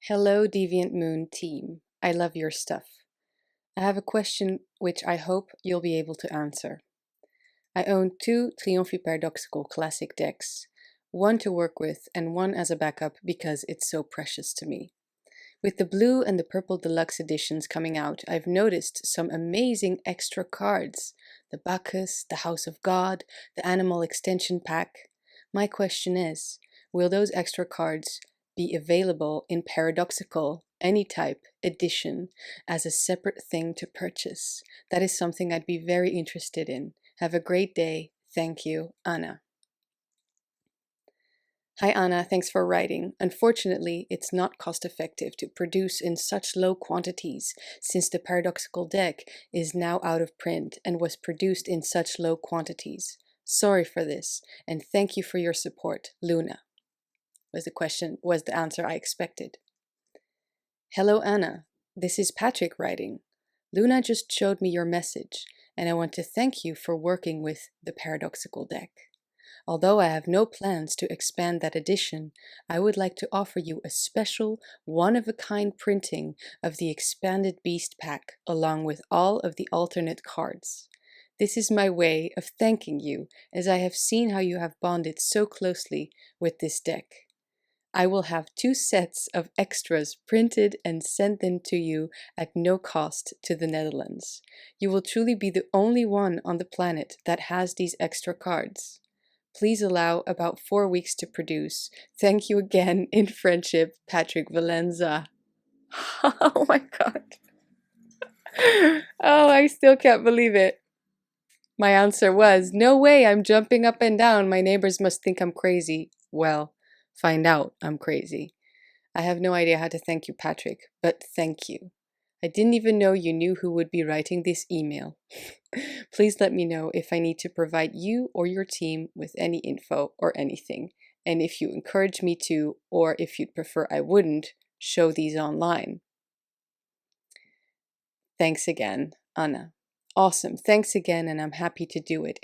Hello, Deviant Moon team. I love your stuff. I have a question which I hope you'll be able to answer. I own two Trionfi Paradoxical classic decks, one to work with and one as a backup because it's so precious to me. With the blue and the purple deluxe editions coming out, I've noticed some amazing extra cards. The Bacchus, the House of God, the Animal Extension Pack. My question is, will those extra cards be available in Paradoxical, any type, edition, as a separate thing to purchase? That is something I'd be very interested in. Have a great day. Thank you, Anna. Hi Anna, thanks for writing. Unfortunately, it's not cost effective to produce in such low quantities since the Paradoxical deck is now out of print and was produced in such low quantities. Sorry for this, and thank you for your support, Luna. Was the answer I expected. Hello Anna, this is Patrick writing. Luna just showed me your message, and I want to thank you for working with the Paradoxical deck. Although I have no plans to expand that edition, I would like to offer you a special, one-of-a-kind printing of the expanded Beast Pack along with all of the alternate cards. This is my way of thanking you, as I have seen how you have bonded so closely with this deck. I will have 2 sets of extras printed and send them to you at no cost to the Netherlands. You will truly be the only one on the planet that has these extra cards. Please allow about 4 weeks to produce. Thank you again, in friendship, Patrick Valenza. Oh my god. Oh, I still can't believe it. My answer was, no way, I'm jumping up and down. My neighbors must think I'm crazy. Well, find out I'm crazy. I have no idea how to thank you, Patrick, but thank you. I didn't even know you knew who would be writing this email. Please let me know if I need to provide you or your team with any info or anything, and if you encourage me to, or if you'd prefer I wouldn't, show these online. Thanks again, Anna. Awesome, thanks again, and I'm happy to do it.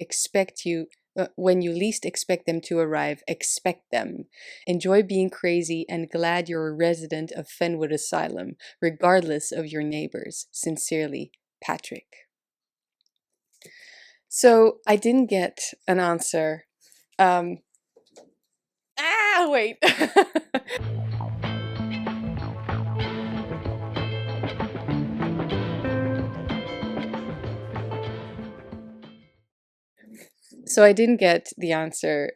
When you least expect them to arrive, expect them. Enjoy being crazy and glad you're a resident of Fenwood Asylum, regardless of your neighbors. Sincerely, Patrick. So I didn't get an answer. Wait. So I didn't get the answer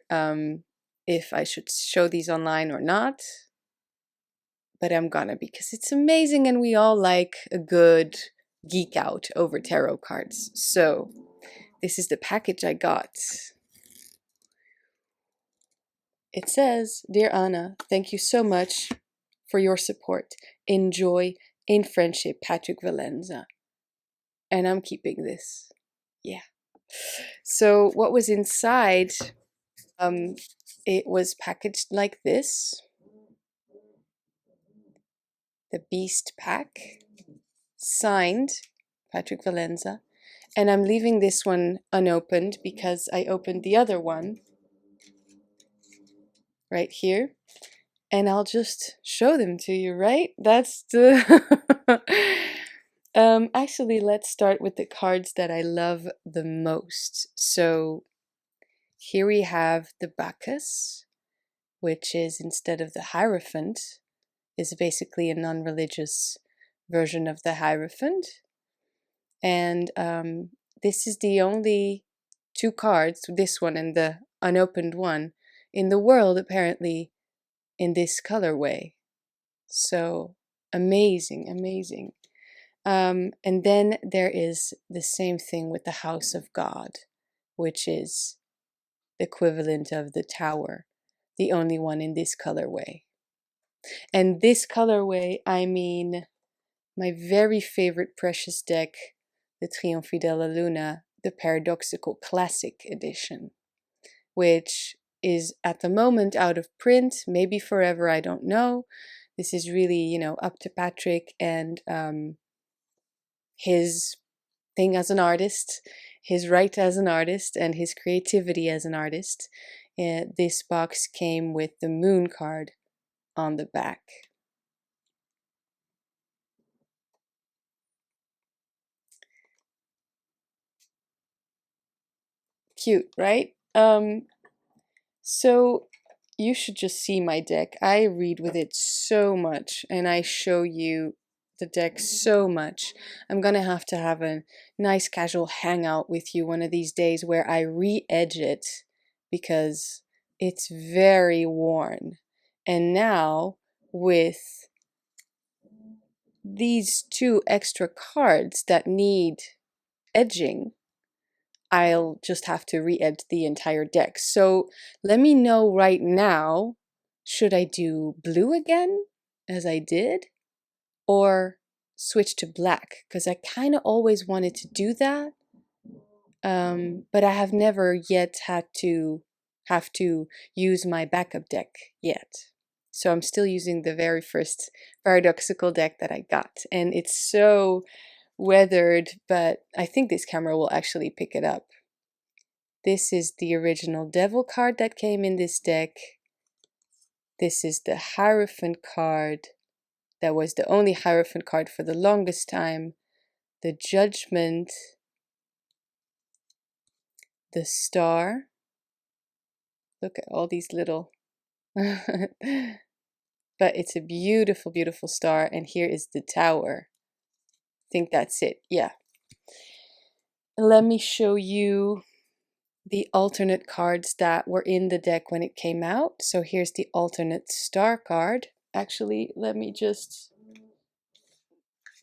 if I should show these online or not. But I'm gonna because it's amazing and we all like a good geek out over tarot cards. So this is the package I got. It says, Dear Anna, thank you so much for your support. Enjoy, in friendship, Patrick Valenza. And I'm keeping this. Yeah. So what was inside, it was packaged like this. The Beast Pack, signed Patrick Valenza. And I'm leaving this one unopened because I opened the other one right here. And I'll just show them to you, right? That's the... Actually, let's start with the cards that I love the most. So here we have the Bacchus, which is, instead of the Hierophant, is basically a non-religious version of the Hierophant. And this is the only 2 cards, this one and the unopened one, in the world, apparently, in this colorway. So amazing, amazing. And then there is the same thing with the House of God, which is the equivalent of the Tower, the only one in this colorway. And this colorway, I mean, my very favorite precious deck, the Trionfi Della Luna, the Paradoxical Classic Edition, which is at the moment out of print, maybe forever, I don't know. This is really, up to Patrick and his thing as an artist, his right as an artist, and his creativity as an artist. This box came with the moon card on the back. Cute, right? So you should just see my deck. I read with it so much, and I show you the deck so much. I'm gonna have to have a nice casual hangout with you one of these days where I re-edge it because it's very worn. And now with these 2 extra cards that need edging, I'll just have to re-edge the entire deck. So let me know right now, should I do blue again, as I did, or switch to black? Because I kind of always wanted to do that, but I have never yet had to have to use my backup deck yet. So I'm still using the very first Paradoxical deck that I got, and it's so weathered, but I think this camera will actually pick it up. This is the original Devil card that came in this deck. This is the Hierophant card that was the only Hierophant card for the longest time. The Judgment, the Star. Look at all these little... But it's a beautiful, beautiful star. And here is the Tower. I think that's it. Yeah. Let me show you the alternate cards that were in the deck when it came out. So here's the alternate Star card. Actually, let me just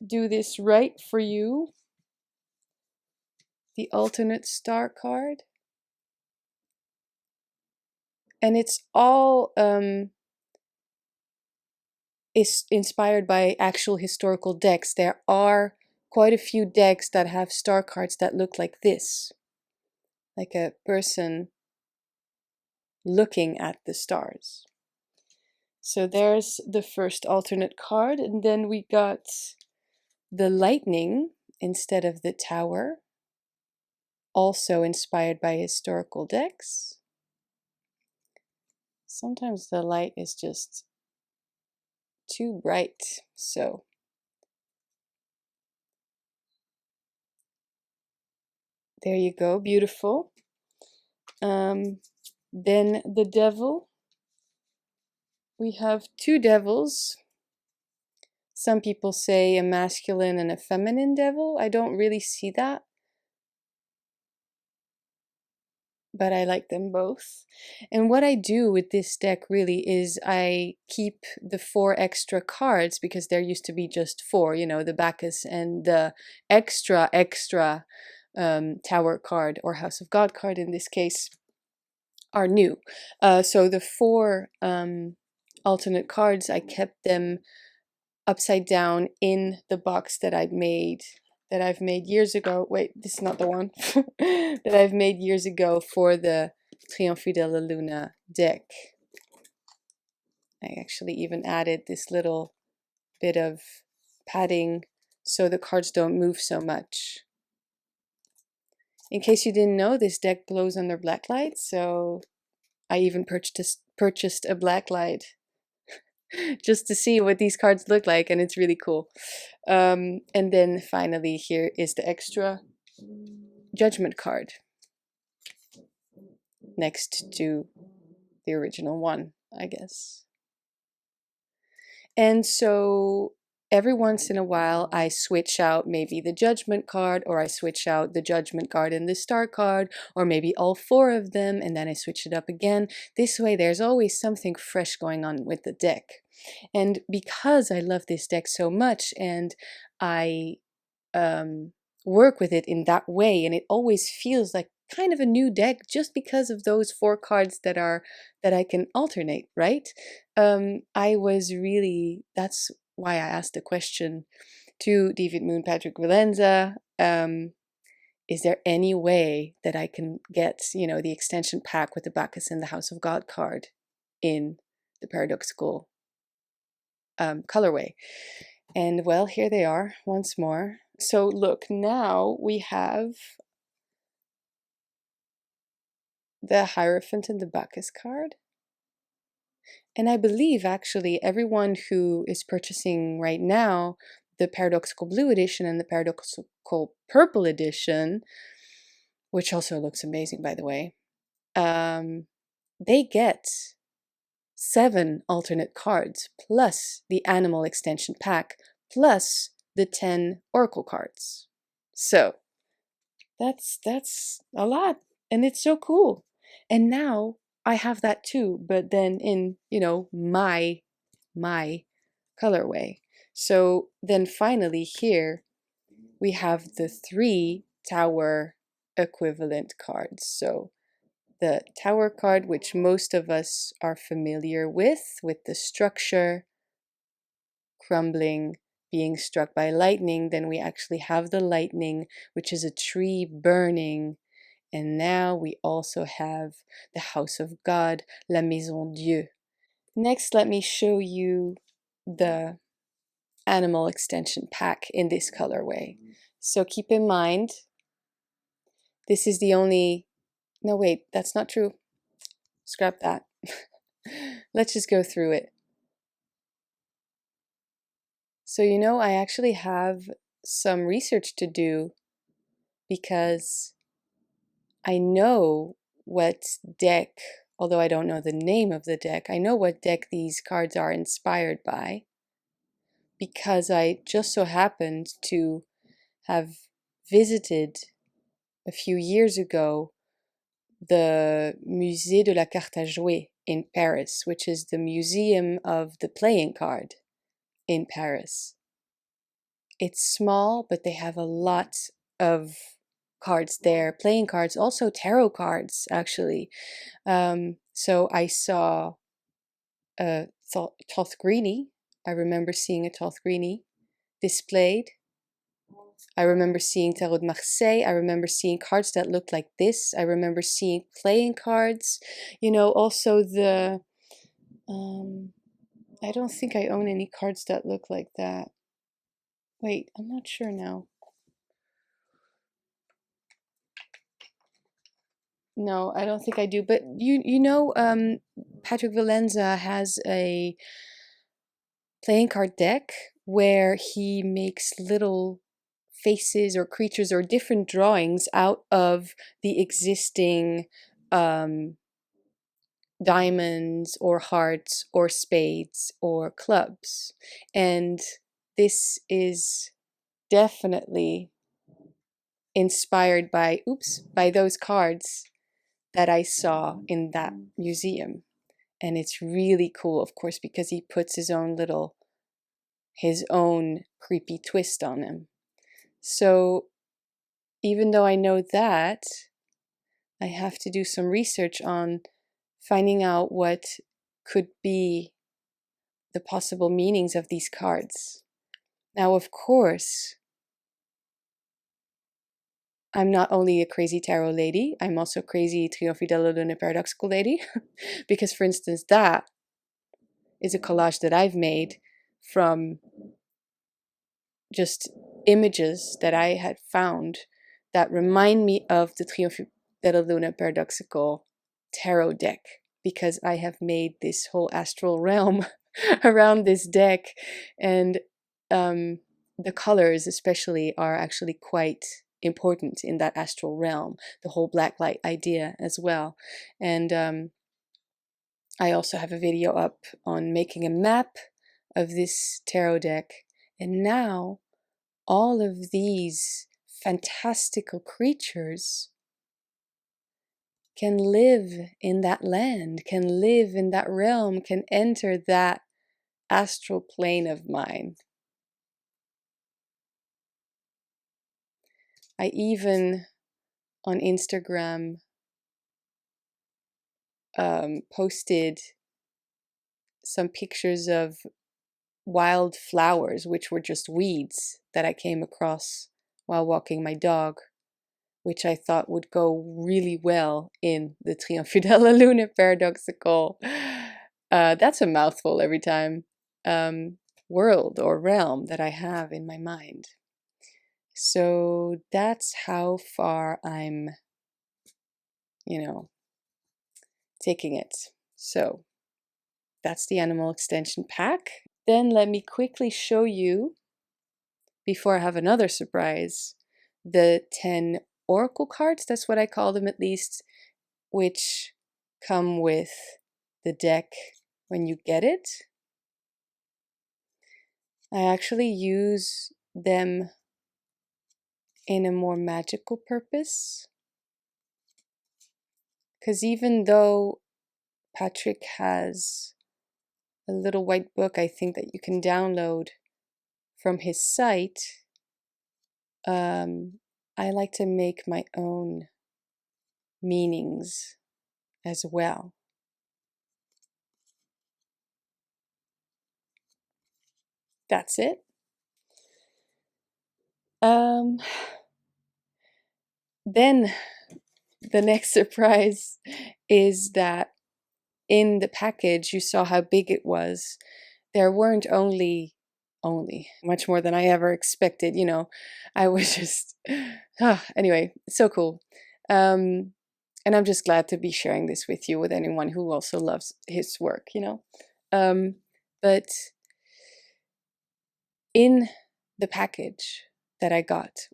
do this right for you. The alternate Star card. And it's all is inspired by actual historical decks. There are quite a few decks that have star cards that look like this. Like a person looking at the stars. So there's the first alternate card, and then we got the Lightning instead of the Tower, also inspired by historical decks. Sometimes the light is just too bright, so there you go, beautiful. Then the Devil. We have 2 devils. Some people say a masculine and a feminine devil. I don't really see that, but I like them both. And what I do with this deck really is I keep the 4 extra cards, because there used to be just 4, you know, the Bacchus and the extra Tower card, or House of God card in this case, are new. So the 4 alternate cards, I kept them upside down in the box that I've made years ago. Wait, this is not the one. That I've made years ago for the Trionfi Della deck. I actually even added this little bit of padding so the cards don't move so much. In case you didn't know, this deck glows under black light, so I even purchased a black light just to see what these cards look like, and it's really cool. And then finally here is the extra Judgment card next to the original one, I guess. And so every once in a while I switch out maybe the Judgment card, or I switch out the Judgment card and the Star card, or maybe all 4 of them, and then I switch it up again. This way there's always something fresh going on with the deck. And because I love this deck so much, and I work with it in that way, and it always feels like kind of a new deck just because of those 4 cards that I can alternate, right? I was really, that's why I asked the question to Deviant Moon Patrick Valenza, is there any way that I can get, you know, the extension pack with the Bacchus and the House of God card in the Paradoxical colorway? And well, here they are once more. So look, now we have the Hierophant and the Bacchus card. And I believe actually everyone who is purchasing right now the Paradoxical Blue edition and the Paradoxical Purple edition which also looks amazing, by the way, they get 7 alternate cards, plus the animal extension pack, plus the 10 oracle cards. So that's a lot, and it's so cool. And now I have that too, but then in, my colorway. So then finally here we have the 3 tower equivalent cards. So the tower card, which most of us are familiar with the structure crumbling, being struck by lightning. Then we actually have the lightning, which is a tree burning. And now we also have the house of God, la maison Dieu. Next, let me show you the animal extension pack in this colorway. So keep in mind, this is the only, no wait, that's not true. Scrap that. Let's just go through it. So, I actually have some research to do because I know what deck, although I don't know the name of the deck, I know what deck these cards are inspired by, because I just so happened to have visited a few years ago the Musée de la Carte à Jouer in Paris, which is the museum of the playing card in Paris. It's small, but they have a lot of cards there, playing cards, also tarot cards, actually. So I saw a Tothgrini. I remember seeing a Tothgrini displayed. I remember seeing Tarot de Marseille. I remember seeing cards that looked like this. I remember seeing playing cards. Also the... I don't think I own any cards that look like that. Wait, I'm not sure now. No, I don't think I do. But Patrick Valenza has a playing card deck where he makes little faces or creatures or different drawings out of the existing diamonds or hearts or spades or clubs. And this is definitely inspired by those cards that I saw in that museum. And it's really cool, of course, because he puts his own creepy twist on them. So even though I know that, I have to do some research on finding out what could be the possible meanings of these cards. Now, of course, I'm not only a crazy tarot lady, I'm also crazy Trionfi Della Paradoxical lady. Because, for instance, that is a collage that I've made from just images that I had found that remind me of the Trionfi Della Paradoxical tarot deck, because I have made this whole astral realm around this deck, and the colors especially are actually quite important in that astral realm, the whole black light idea as well. And I also have a video up on making a map of this tarot deck. And now all of these fantastical creatures can live in that land, can live in that realm, can enter that astral plane of mine. I even, on Instagram, posted some pictures of wild flowers, which were just weeds that I came across while walking my dog, which I thought would go really well in the Trionfi Della Paradoxical. That's a mouthful every time. World or realm that I have in my mind. So that's how far I'm, taking it. So that's the animal extension pack. Then let me quickly show you, before I have another surprise, the 10 oracle cards, that's what I call them at least, which come with the deck when you get it. I actually use them in a more magical purpose. Because even though Patrick has a little white book, I think, that you can download from his site, I like to make my own meanings as well. That's it. Then the next surprise is that in the package, you saw how big it was. There weren't only much more than I ever expected, you know. I was just anyway, so cool. And I'm just glad to be sharing this with you, with anyone who also loves his work, you know. But in the package that I got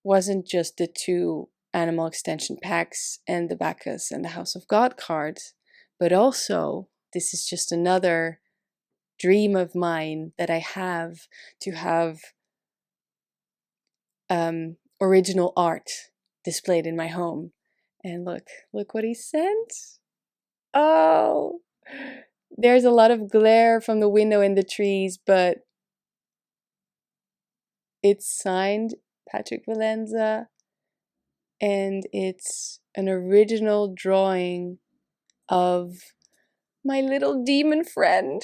wasn't just the 2 animal extension packs and the Bacchus and the House of God cards, but also, this is just another dream of mine that I have, to have original art displayed in my home. And look what he sent. Oh, there's a lot of glare from the window in the trees, but it's signed Patrick Valenza, and it's an original drawing of my little demon friend,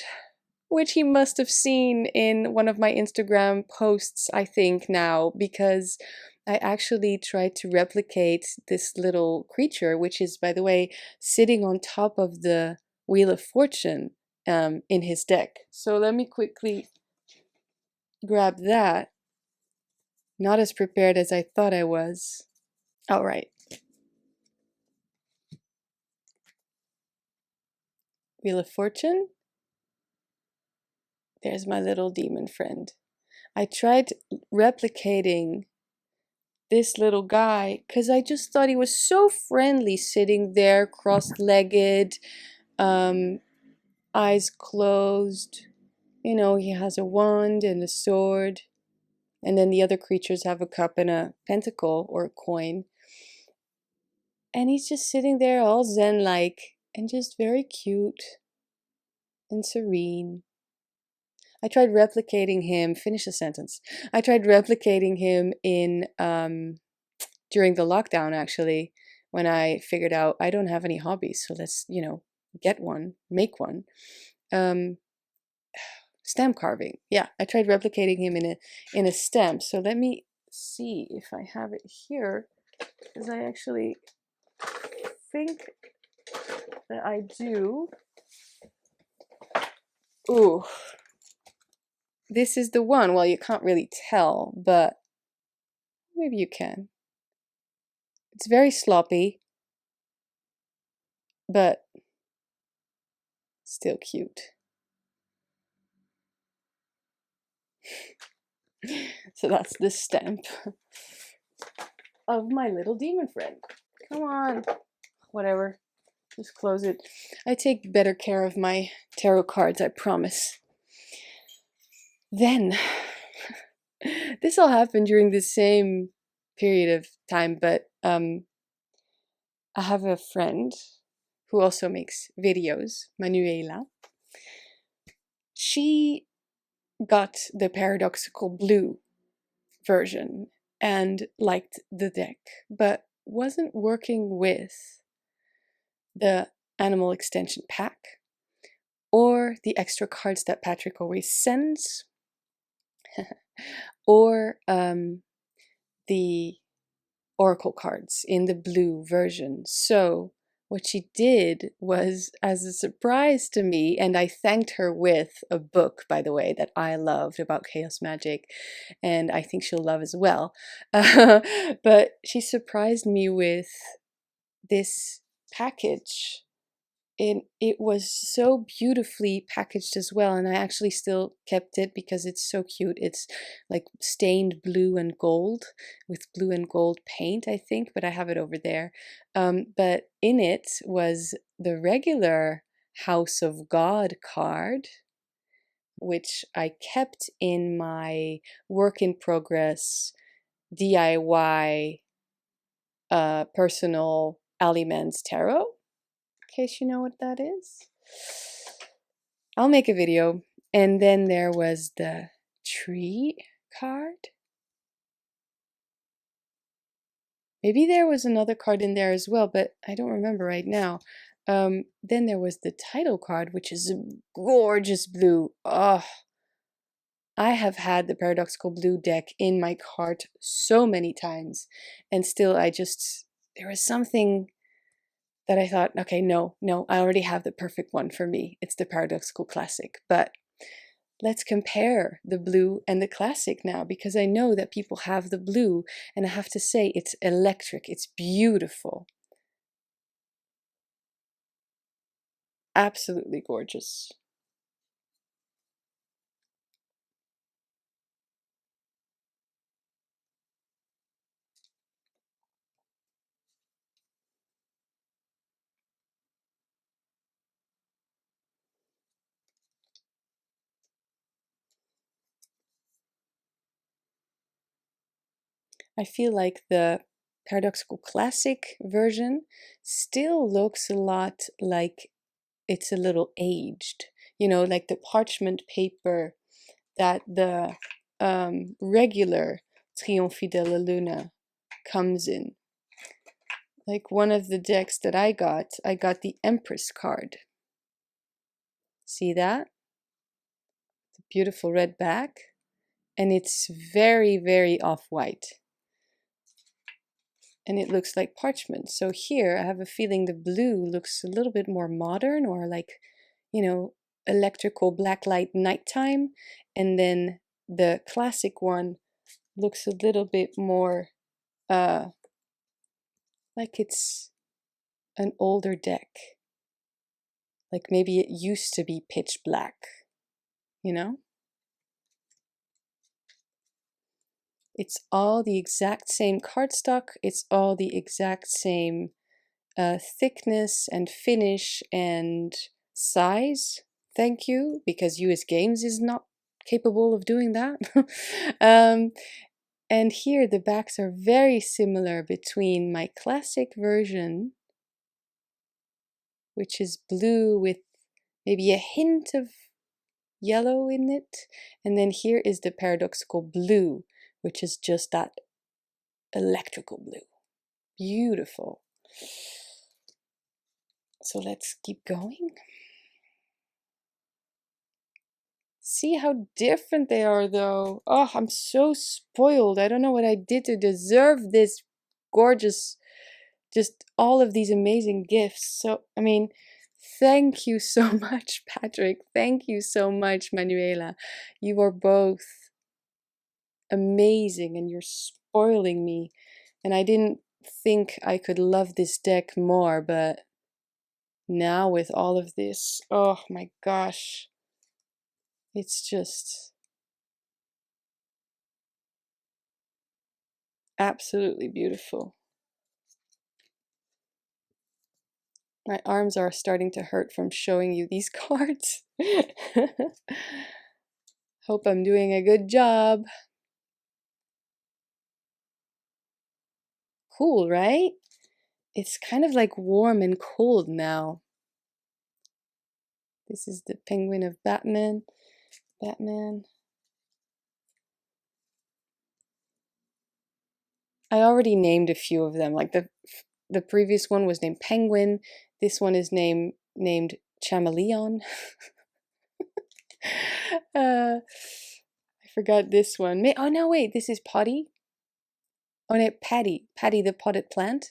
which he must have seen in one of my Instagram posts, I think now, because I actually tried to replicate this little creature, which is, by the way, sitting on top of the Wheel of Fortune in his deck. So let me quickly grab that. Not as prepared as I thought I was. All right. Wheel of Fortune. There's my little demon friend. I tried replicating this little guy because I just thought he was so friendly, sitting there cross-legged, eyes closed. You know, he has a wand and a sword, and then the other creatures have a cup and a pentacle or a coin. And he's just sitting there all zen-like and just very cute and serene. I tried replicating him, finish the sentence. I tried replicating him in during the lockdown, actually, when I figured out I don't have any hobbies, so let's, you know, get one, make one. Stamp carving. Yeah, I tried replicating him in a stamp. So let me see if I have it here, because I actually think that I do. Ooh. This is the one. Well, you can't really tell, but maybe you can. It's very sloppy, but still cute. So that's the stamp of my little demon friend. Come on. Whatever. Just close it. I take better care of my tarot cards, I promise. Then, this all happened during the same period of time, but I have a friend who also makes videos, Manuela. She got the Paradoxical blue version and liked the deck, but wasn't working with the animal extension pack or the extra cards that Patrick always sends, or the oracle cards in the blue version. So what she did was, as a surprise to me, and I thanked her with a book, by the way, that I loved about chaos magic, and I think she'll love as well. But she surprised me with this package it was so beautifully packaged as well, and I actually still kept it because it's so cute. It's like stained blue and gold with blue and gold paint, I think, but I have it over there. But in it was the regular House of God card, which I kept in my work in progress DIY personal Alimens tarot, in case you know what that is. I'll make a video. And then there was the tree card. Maybe there was another card in there as well, but I don't remember right now. Then there was the title card, which is gorgeous blue. Oh, I have had the Paradoxical Blue deck in my cart so many times, and still there was something that I thought, okay, no, I already have the perfect one for me. It's the Paradoxical Classic. But let's compare the blue and the classic now, because I know that people have the blue, and I have to say it's electric. It's beautiful. Absolutely gorgeous. I feel like the Paradoxical Classic version still looks a lot like it's a little aged. You know, like the parchment paper that the regular Trionfi Della comes in. Like one of the decks that I got the Empress card. See that? The beautiful red back. And it's very, very off-white. And it looks like parchment. So here I have a feeling the blue looks a little bit more modern, or like, you know, electrical blacklight nighttime. And then the classic one looks a little bit more like it's an older deck. Like maybe it used to be pitch black, you know? It's all the exact same cardstock. It's all the exact same thickness and finish and size. Thank you, because US Games is not capable of doing that. And here the backs are very similar between my classic version, which is blue with maybe a hint of yellow in it, and then here is the Paradoxical Blue, which is just that electrical blue. Beautiful. So let's keep going. See how different they are, though. Oh, I'm so spoiled. I don't know what I did to deserve this gorgeous, just all of these amazing gifts. So, I mean, thank you so much, Patrick. Thank you so much, Manuela. You are both amazing, and you're spoiling me. And I didn't think I could love this deck more, but now with all of this, oh my gosh, it's just absolutely beautiful. My arms are starting to hurt from showing you these cards. Hope I'm doing a good job. Cool, right? It's kind of like warm and cold now. This is the penguin of Batman. I already named a few of them. Like the previous one was named Penguin. This one is named Chameleon. I forgot this one. Oh no, wait, this is Potty. Oh no, Patty the potted plant.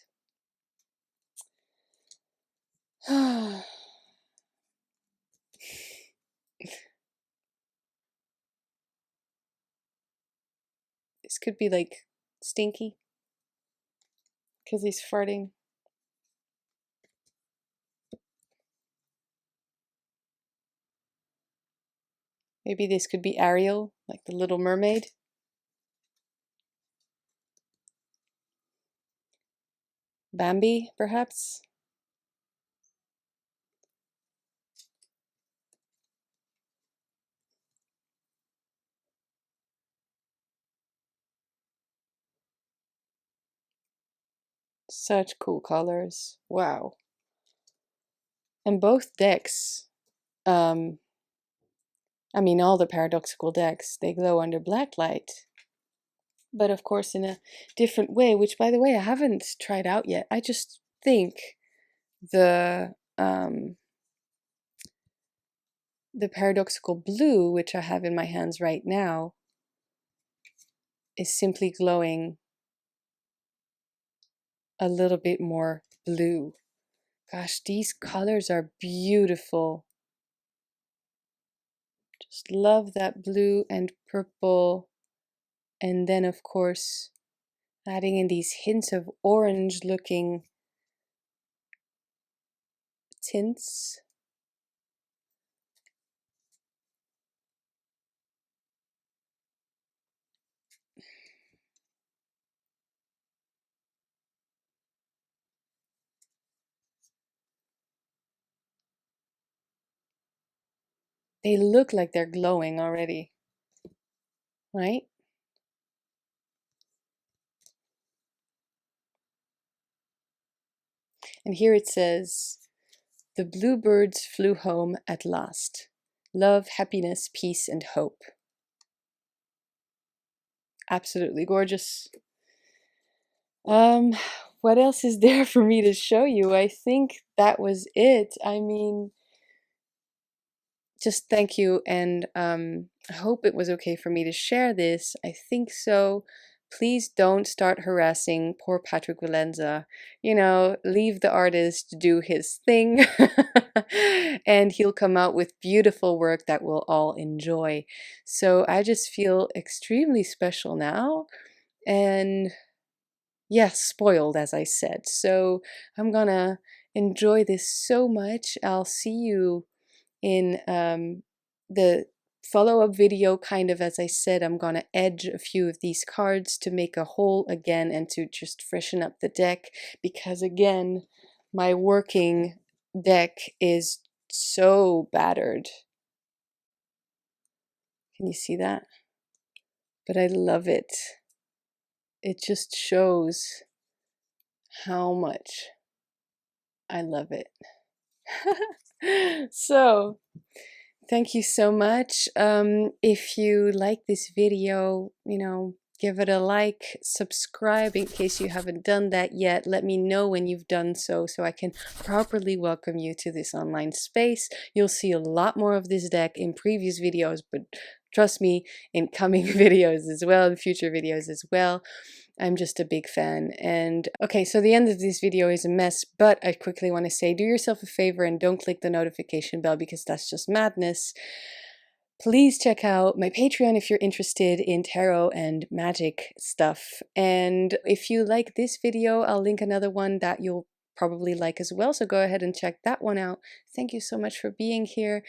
This could be like Stinky, because he's farting. Maybe this could be Ariel, like the Little Mermaid. Bambi, perhaps? Such cool colors. Wow. And both decks, I mean, all the paradoxical decks, they glow under black light, but of course in a different way, which, by the way, I haven't tried out yet. I just think the paradoxical blue, which I have in my hands right now, is simply glowing a little bit more blue. Gosh, these colors are beautiful. Just love that blue and purple. And then, of course, adding in these hints of orange looking tints. They look like they're glowing already, right? And here it says, "The bluebirds flew home at last. Love, happiness, peace, and hope." Absolutely gorgeous. What else is there for me to show you? I think that was it. I mean, just thank you, and I hope it was okay for me to share this. I think so. Please don't start harassing poor Patrick Valenza. You know, leave the artist do his thing, and he'll come out with beautiful work that we'll all enjoy. So I just feel extremely special now, and yes, spoiled, as I said. So I'm gonna enjoy this so much. I'll see you in the follow-up video. Kind of, as I said, I'm gonna edge a few of these cards to make a whole again and to just freshen up the deck, because again, my working deck is so battered. Can you see that? But I love it. It just shows how much I love it. So thank you so much. If you like this video, you know, give it a like, subscribe in case you haven't done that yet. Let me know when you've done so I can properly welcome you to this online space. You'll see a lot more of this deck in previous videos, but trust me, in coming videos as well, in future videos as well. I'm just a big fan. And okay, so the end of this video is a mess, but I quickly want to say, do yourself a favor and don't click the notification bell, because that's just madness. Please check out my Patreon if you're interested in tarot and magic stuff. And if you like this video, I'll link another one that you'll probably like as well. So go ahead and check that one out. Thank you so much for being here.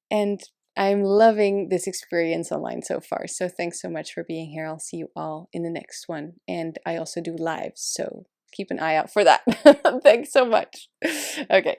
And I'm loving this experience online so far. So thanks so much for being here. I'll see you all in the next one. And I also do lives, so keep an eye out for that. Thanks so much. Okay.